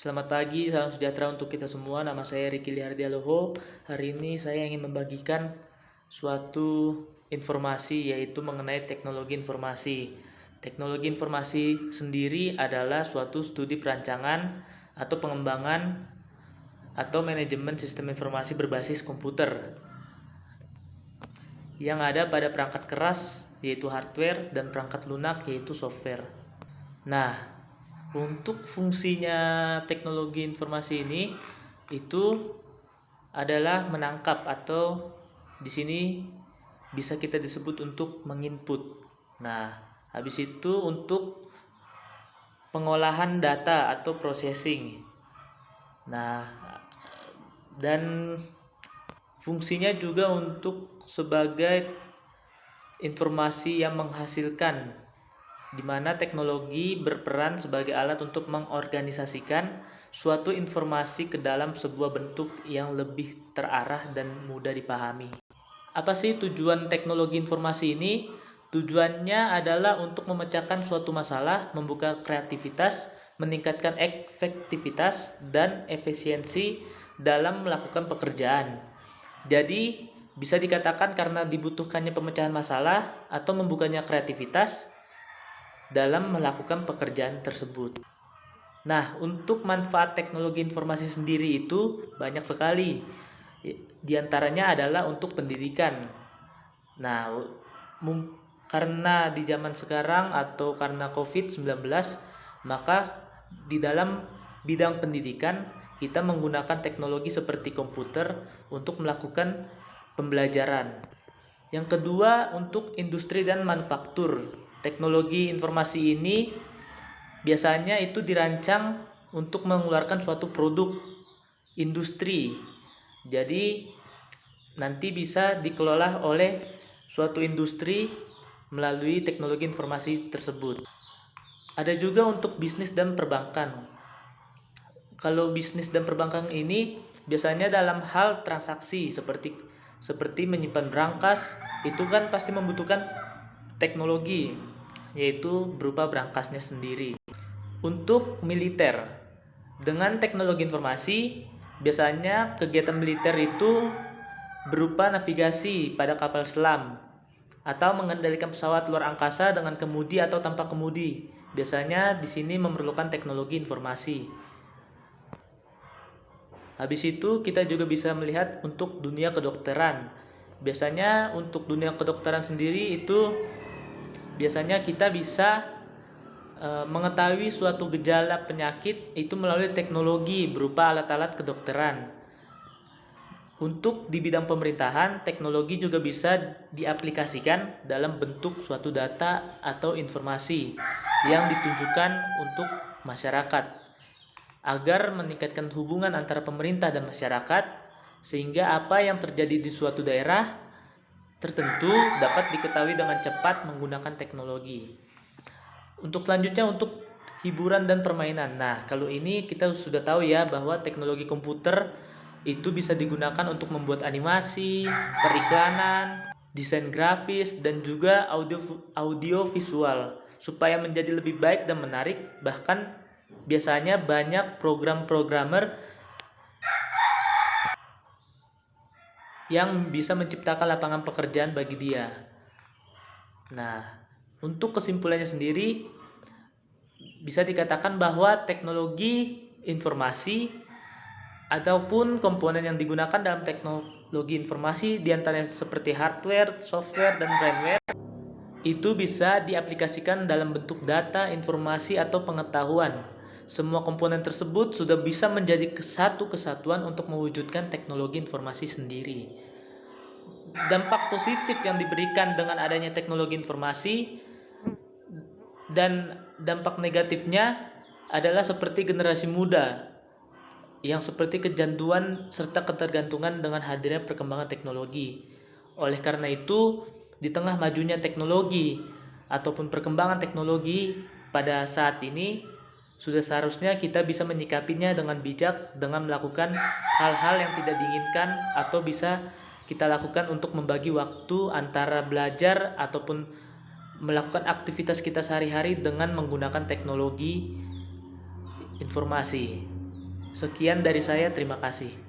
Selamat pagi, salam sejahtera untuk kita semua. Nama saya Riki Lihardialoho. Hari ini saya ingin membagikan suatu informasi yaitu mengenai teknologi informasi. Teknologi informasi sendiri adalah suatu studi perancangan atau pengembangan atau manajemen sistem informasi berbasis komputer yang ada pada perangkat keras yaitu hardware dan perangkat lunak yaitu software. Nah, untuk fungsinya teknologi informasi ini itu adalah menangkap atau di sini bisa kita disebut untuk menginput. Nah, habis itu untuk pengolahan data atau processing. Nah, dan fungsinya juga untuk sebagai informasi yang menghasilkan, di mana teknologi berperan sebagai alat untuk mengorganisasikan suatu informasi ke dalam sebuah bentuk yang lebih terarah dan mudah dipahami. Apa sih tujuan teknologi informasi ini? Tujuannya adalah untuk memecahkan suatu masalah, membuka kreativitas, meningkatkan efektivitas dan efisiensi dalam melakukan pekerjaan. Jadi, bisa dikatakan karena dibutuhkannya pemecahan masalah atau membukanya kreativitas dalam melakukan pekerjaan tersebut. Nah, untuk manfaat teknologi informasi sendiri itu banyak sekali. Di antaranya adalah untuk pendidikan. Nah, karena di zaman sekarang atau karena COVID-19, maka di dalam bidang pendidikan kita menggunakan teknologi seperti komputer untuk melakukan pembelajaran. Yang kedua, untuk industri dan manufaktur. Teknologi informasi ini biasanya itu dirancang untuk mengeluarkan suatu produk industri. Jadi nanti bisa dikelola oleh suatu industri melalui teknologi informasi tersebut. Ada juga untuk bisnis dan perbankan. Kalau bisnis dan perbankan ini biasanya dalam hal transaksi seperti menyimpan berangkas, itu kan pasti membutuhkan teknologi, yaitu berupa berangkasnya sendiri. Untuk militer, dengan teknologi informasi, biasanya kegiatan militer itu berupa navigasi pada kapal selam atau mengendalikan pesawat luar angkasa dengan kemudi atau tanpa kemudi. Biasanya di sini memerlukan teknologi informasi. Habis itu kita juga bisa melihat untuk dunia kedokteran. Biasanya untuk dunia kedokteran sendiri itu biasanya kita bisa mengetahui suatu gejala penyakit itu melalui teknologi berupa alat-alat kedokteran. Untuk di bidang pemerintahan, teknologi juga bisa diaplikasikan dalam bentuk suatu data atau informasi yang ditunjukkan untuk masyarakat agar meningkatkan hubungan antara pemerintah dan masyarakat, sehingga apa yang terjadi di suatu daerah tertentu dapat diketahui dengan cepat menggunakan teknologi. Untuk selanjutnya, untuk hiburan dan permainan. Nah, kalau ini kita sudah tahu ya bahwa teknologi komputer itu bisa digunakan untuk membuat animasi, periklanan, desain grafis, dan juga audio visual supaya menjadi lebih baik dan menarik. Bahkan biasanya banyak programmer yang bisa menciptakan lapangan pekerjaan bagi dia. Nah, untuk kesimpulannya sendiri bisa dikatakan bahwa teknologi informasi ataupun komponen yang digunakan dalam teknologi informasi diantaranya seperti hardware, software, dan firmware itu bisa diaplikasikan dalam bentuk data, informasi, atau pengetahuan. Semua komponen tersebut sudah bisa menjadi satu kesatuan untuk mewujudkan teknologi informasi sendiri. Dampak positif yang diberikan dengan adanya teknologi informasi dan dampak negatifnya adalah seperti generasi muda yang seperti kecanduan serta ketergantungan dengan hadirnya perkembangan teknologi. Oleh karena itu, di tengah majunya teknologi ataupun perkembangan teknologi pada saat ini, sudah seharusnya kita bisa menyikapinya dengan bijak dengan melakukan hal-hal yang tidak diinginkan atau bisa kita lakukan untuk membagi waktu antara belajar ataupun melakukan aktivitas kita sehari-hari dengan menggunakan teknologi informasi. Sekian dari saya, terima kasih.